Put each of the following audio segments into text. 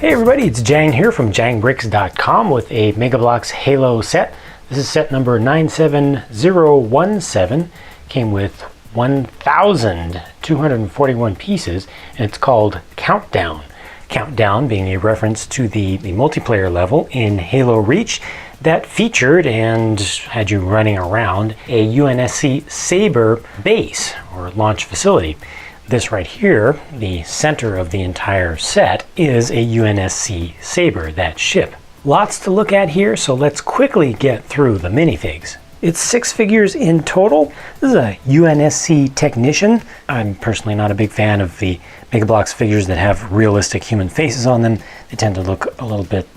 Hey everybody, it's Jang here from jangbricks.com with a Bloks Halo set. This is set number 97017. Came with 1,241 pieces, and it's called Countdown. Countdown being a reference to the multiplayer level in Halo Reach that featured and had you running around a UNSC Sabre base or launch facility. This right here, the center of the entire set, is a UNSC Sabre, that ship. Lots to look at here, so let's quickly get through the minifigs. It's 6 figures in total. This is a UNSC technician. I'm personally not a big fan of the Bloks figures that have realistic human faces on them. They tend to look a little bit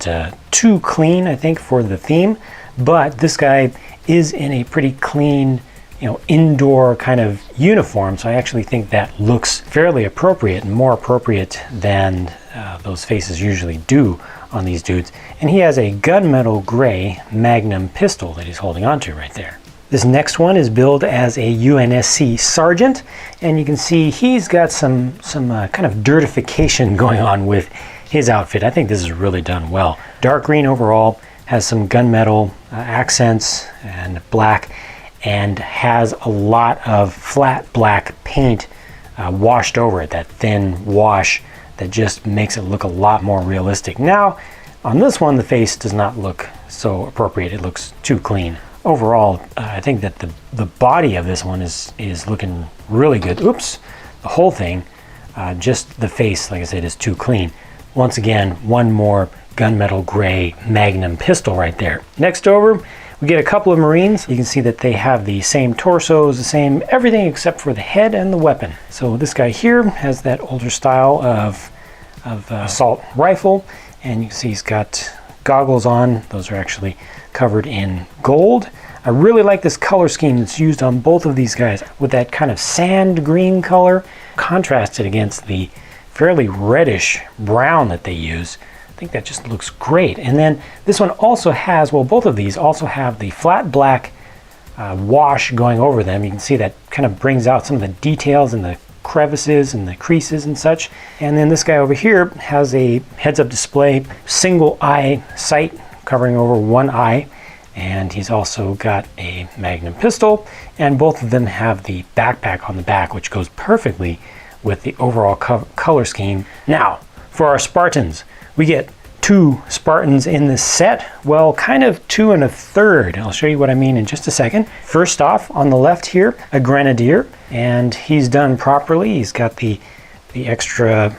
too clean, I think, for the theme. But this guy is in a pretty clean, indoor kind of uniform, so I actually think that looks fairly appropriate and more appropriate than those faces usually do on these dudes. And he has a gunmetal gray Magnum pistol that he's holding onto right there. This next one is billed as a UNSC sergeant, and you can see he's got some kind of dirtification going on with his outfit. I think this is really done well. Dark green overall, has some gunmetal accents and black, and has a lot of flat black paint washed over it, that thin wash that just makes it look a lot more realistic. Now, on this one, the face does not look so appropriate. It looks too clean. Overall, I think that the body of this one is looking really good. Oops, the whole thing, just the face, like I said, is too clean. Once again, one more gunmetal gray Magnum pistol right there. Next over, we get a couple of Marines. You can see that they have the same torsos, the same everything except for the head and the weapon. So this guy here has that older style of assault rifle, and you can see he's got goggles on. Those are actually covered in gold. I really like this color scheme that's used on both of these guys with that kind of sand green color contrasted against the fairly reddish brown that they use. I think that just looks great. And then this one also has, well, both of these also have the flat black wash going over them. You can see that kind of brings out some of the details and the crevices and the creases and such. And then this guy over here has a heads-up display, single eye sight covering over one eye. And he's also got a Magnum pistol, and both of them have the backpack on the back, which goes perfectly with the overall color scheme. Now, for our Spartans, we get 2 Spartans in this set. Well, kind of 2 1/3. I'll show you what I mean in just a second. First off, on the left here, a Grenadier, and he's done properly. He's got the extra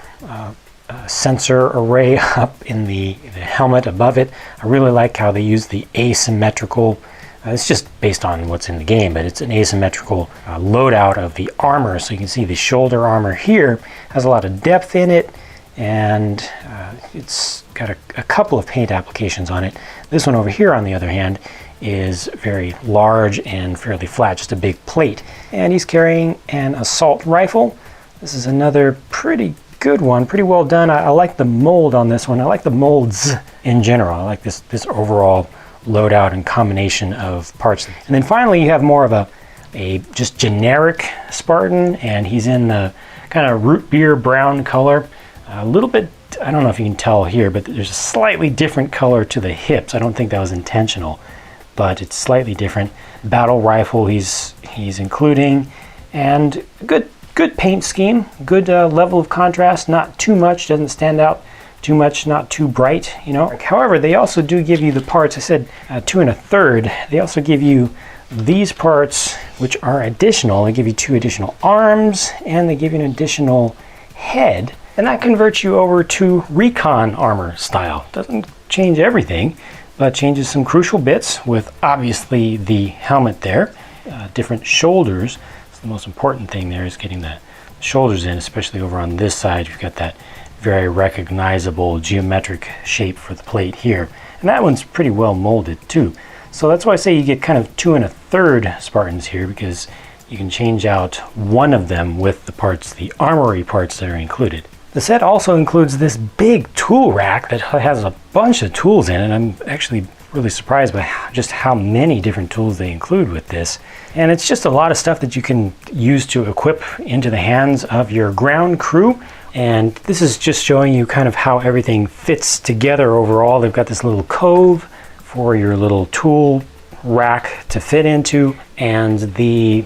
sensor array up in the helmet above it. I really like how they use the asymmetrical, it's just based on what's in the game, but it's an asymmetrical loadout of the armor. So you can see the shoulder armor here has a lot of depth in it, and it's got a couple of paint applications on it. This one over here, on the other hand, is very large and fairly flat, just a big plate. And he's carrying an assault rifle. This is another pretty good one, pretty well done. I like the mold on this one. I like the molds in general. I like this overall loadout and combination of parts. And then finally, you have more of a just generic Spartan, and he's in the kind of root beer brown color. A little bit, I don't know if you can tell here, but there's a slightly different color to the hips. I don't think that was intentional, but it's slightly different. Battle rifle he's including, and good paint scheme, good level of contrast, not too much, doesn't stand out too much, not too bright, However, they also do give you the parts. I said 2 1/3. They also give you these parts, which are additional. They give you 2 additional arms, and they give you an additional head. And that converts you over to recon armor style. Doesn't change everything, but changes some crucial bits with obviously the helmet there, different shoulders. So the most important thing there is getting the shoulders in, especially over on this side. You've got that very recognizable geometric shape for the plate here. And that one's pretty well molded too. So that's why I say you get kind of 2 1/3 Spartans here, because you can change out one of them with the parts, the armory parts that are included. The set also includes this big tool rack that has a bunch of tools in it. I'm actually really surprised by just how many different tools they include with this. And it's just a lot of stuff that you can use to equip into the hands of your ground crew And this is just showing you kind of how everything fits together overall. They've got this little cove for your little tool rack to fit into, and the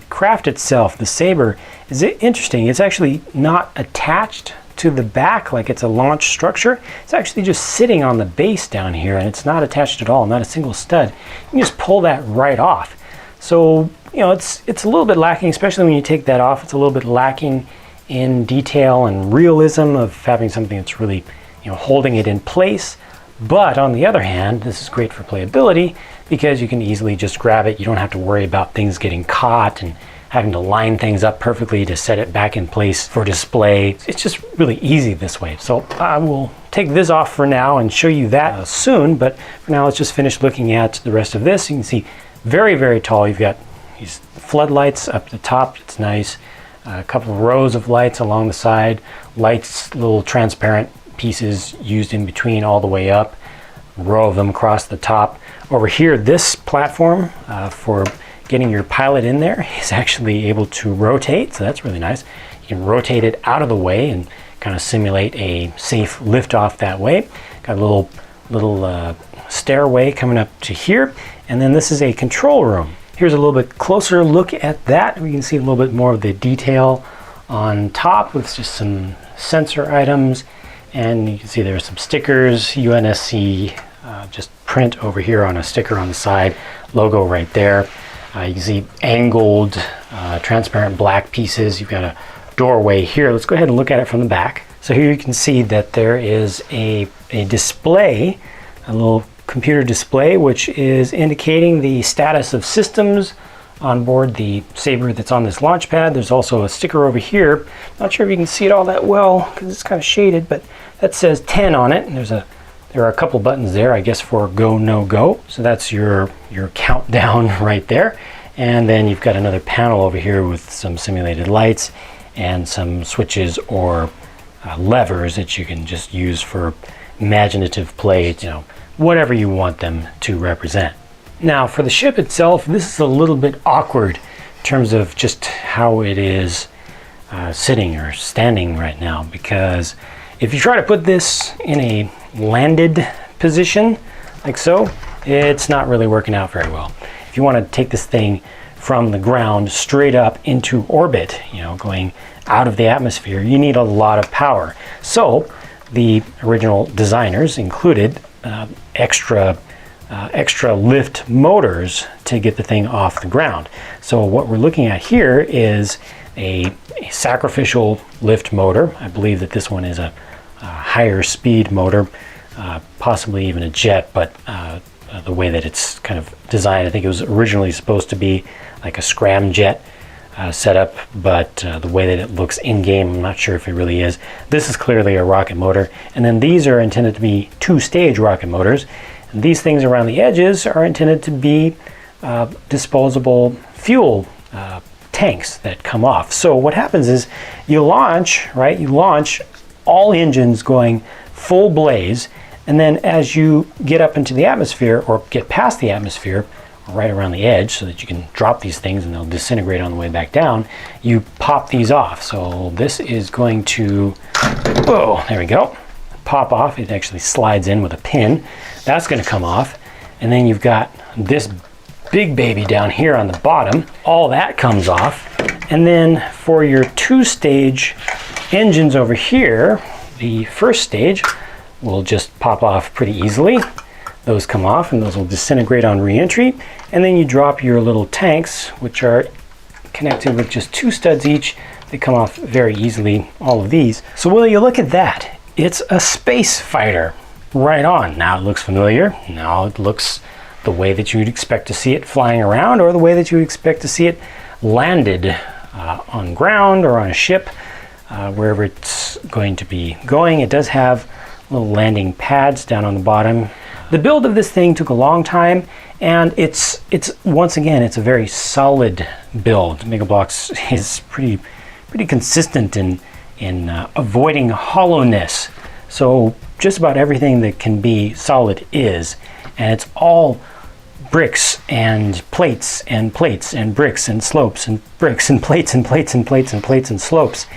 craft itself, the Sabre, is interesting. It's actually not attached to the back like it's a launch structure. It's actually just sitting on the base down here, and it's not attached at all, not a single stud. You can just pull that right off. So, you know, it's a little bit lacking, especially when you take that off. It's a little bit lacking in detail and realism of having something that's really, you know, holding it in place. But on the other hand, this is great for playability because you can easily just grab it. You don't have to worry about things getting caught and having to line things up perfectly to set it back in place for display. It's just really easy this way. So I will take this off for now and show you that soon. But for now, let's just finish looking at the rest of this. You can see very, very tall. You've got these floodlights up the top. It's nice. A couple of rows of lights along the side. Lights, little transparent pieces used in between all the way up, a row of them across the top. Over here, this platform for getting your pilot in there is actually able to rotate, so that's really nice. You can rotate it out of the way and kind of simulate a safe liftoff that way. Got a little stairway coming up to here, and then this is a control room. Here's a little bit closer look at that. We can see a little bit more of the detail on top with just some sensor items. And you can see there's some stickers, UNSC, just print over here on a sticker on the side, logo right there. You can see angled, transparent black pieces. You've got a doorway here. Let's go ahead and look at it from the back. So here you can see that there is a display, a little computer display, which is indicating the status of systems on board the Sabre that's on this launch pad. There's also a sticker over here. Not sure if you can see it all that well because it's kind of shaded, but that says 10 on it. And there are a couple buttons there, I guess, for go, no go. So that's your countdown right there. And then you've got another panel over here with some simulated lights and some switches or levers that you can just use for imaginative play, you know, whatever you want them to represent. Now, for the ship itself, this is a little bit awkward in terms of just how it is sitting or standing right now, because if you try to put this in a landed position, like so, it's not really working out very well. If you want to take this thing from the ground straight up into orbit, you know, going out of the atmosphere, you need a lot of power. So the original designers included extra lift motors to get the thing off the ground. So what we're looking at here is a sacrificial lift motor. I believe that this one is a higher speed motor, possibly even a jet, but the way that it's kind of designed, I think it was originally supposed to be like a scramjet setup, but the way that it looks in-game, I'm not sure if it really is. This is clearly a rocket motor, and then these are intended to be two-stage rocket motors. And these things around the edges are intended to be disposable fuel tanks that come off. So what happens is you launch, right? You launch all engines going full blaze, and then as you get up into the atmosphere or get past the atmosphere, right around the edge so that you can drop these things and they'll disintegrate on the way back down, you pop these off. So this is going to, whoa, there we go, pop off. It actually slides in with a pin. That's going to come off. And then you've got this big baby down here on the bottom. All that comes off. And then for your two-stage engines over here, the first stage will just pop off pretty easily. Those come off and those will disintegrate on re-entry. And then you drop your little tanks, which are connected with just two studs each. They come off very easily, all of these. So will you look at that? It's a space fighter. Right on. Now it looks familiar. Now it looks the way that you would expect to see it flying around, or the way that you would expect to see it landed on ground or on a ship, wherever it's going to be going. It does have little landing pads down on the bottom. The build of this thing took a long time, and it's once again, it's a very solid build. Mega Bloks is pretty consistent in avoiding hollowness. So just about everything that can be solid is, and it's all bricks and plates and plates and bricks and slopes and bricks and plates and plates and plates and plates and slopes.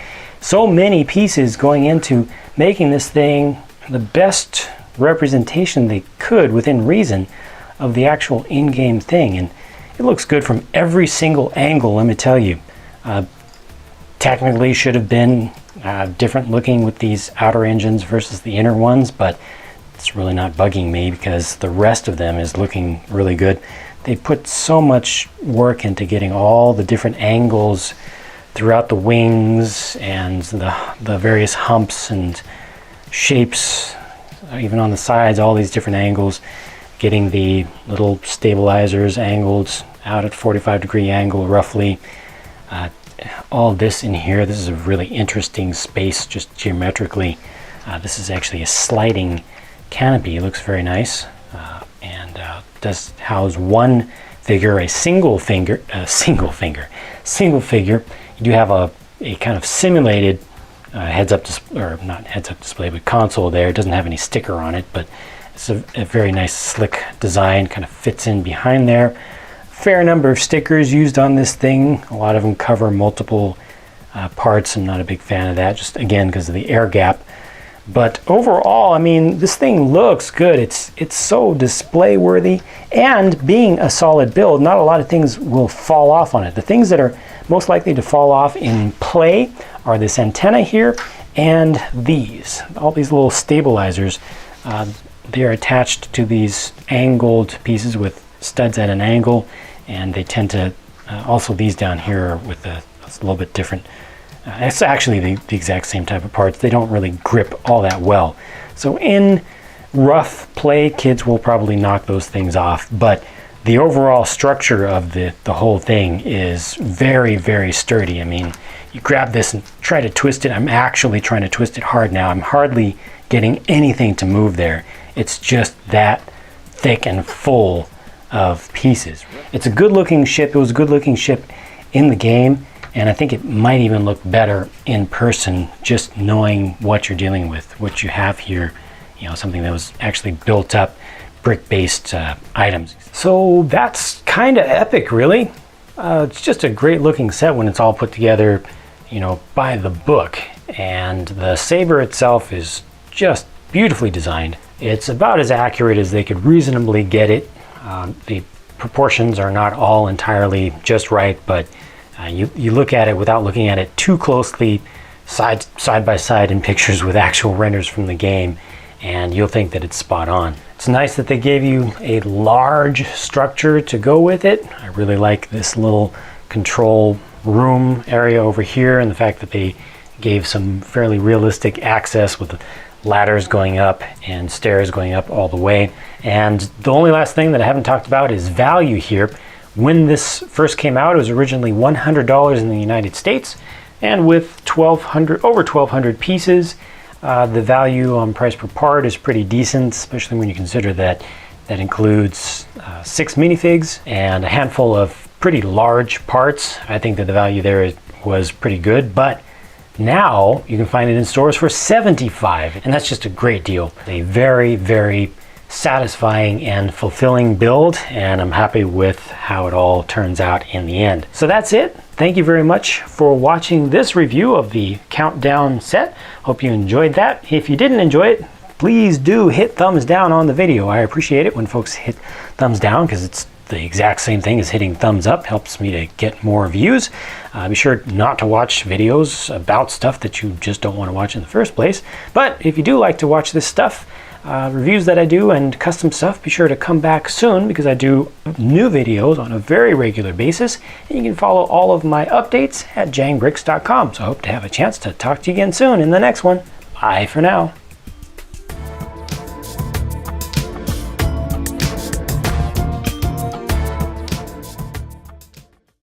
So many pieces going into making this thing the best representation they could within reason of the actual in-game thing, and it looks good from every single angle, let me tell you. Technically should have been different looking with these outer engines versus the inner ones, but it's really not bugging me because the rest of them is looking really good. They put so much work into getting all the different angles throughout the wings and the various humps and shapes, even on the sides, all these different angles, getting the little stabilizers angled out at 45-degree angle roughly. All this in here, this is a really interesting space just geometrically. This is actually a sliding canopy. It looks very nice, and does house one figure, a single figure. You do have a kind of simulated heads-up display, or not heads-up display, but console there. It doesn't have any sticker on it, but it's a very nice slick design, kind of fits in behind there. Fair number of stickers used on this thing. A lot of them cover multiple parts. I'm not a big fan of that, just again because of the air gap. But overall, I mean, this thing looks good. It's so display worthy, and being a solid build, not a lot of things will fall off on it. The things that are most likely to fall off in play are this antenna here and all these little stabilizers. They are attached to these angled pieces with studs at an angle, and they tend to also these down here with it's a little bit different. It's actually the exact same type of parts. They don't really grip all that well, so in rough play kids will probably knock those things off, but the overall structure of the whole thing is very, very sturdy. I mean, you grab this and try to twist it. I'm actually trying to twist it hard now. I'm hardly getting anything to move there. It's just that thick and full of pieces. It's a good looking ship. It was a good looking ship in the game, and I think it might even look better in person, just knowing what you're dealing with, what you have here, you know, something that was actually built up, brick-based items. So that's kind of epic, really. It's just a great looking set when it's all put together, you know, by the book, and the Sabre itself is just beautifully designed. It's about as accurate as they could reasonably get it. The proportions are not all entirely just right, but you look at it without looking at it too closely, side by side in pictures with actual renders from the game, and you'll think that it's spot on. It's nice that they gave you a large structure to go with it. I really like this little control room area over here, and the fact that they gave some fairly realistic access with ladders going up and stairs going up all the way. And the only last thing that I haven't talked about is value here. When this first came out, it was originally $100 in the United States, and with over 1,200 pieces, the value on price per part is pretty decent, especially when you consider that that includes 6 minifigs and a handful of pretty large parts. I think that the value there was pretty good, but now you can find it in stores for $75, and that's just a great deal. A very, very satisfying and fulfilling build, and I'm happy with how it all turns out in the end. So that's it. Thank you very much for watching this review of the Countdown set. Hope you enjoyed that. If you didn't enjoy it, please do hit thumbs down on the video. I appreciate it when folks hit thumbs down, because it's the exact same thing as hitting thumbs up. Helps me to get more views. Be sure not to watch videos about stuff that you just don't want to watch in the first place. But if you do like to watch this stuff, reviews that I do and custom stuff, be sure to come back soon, because I do new videos on a very regular basis, and you can follow all of my updates at jangbricks.com. So I hope to have a chance to talk to you again soon in the next one. Bye for now.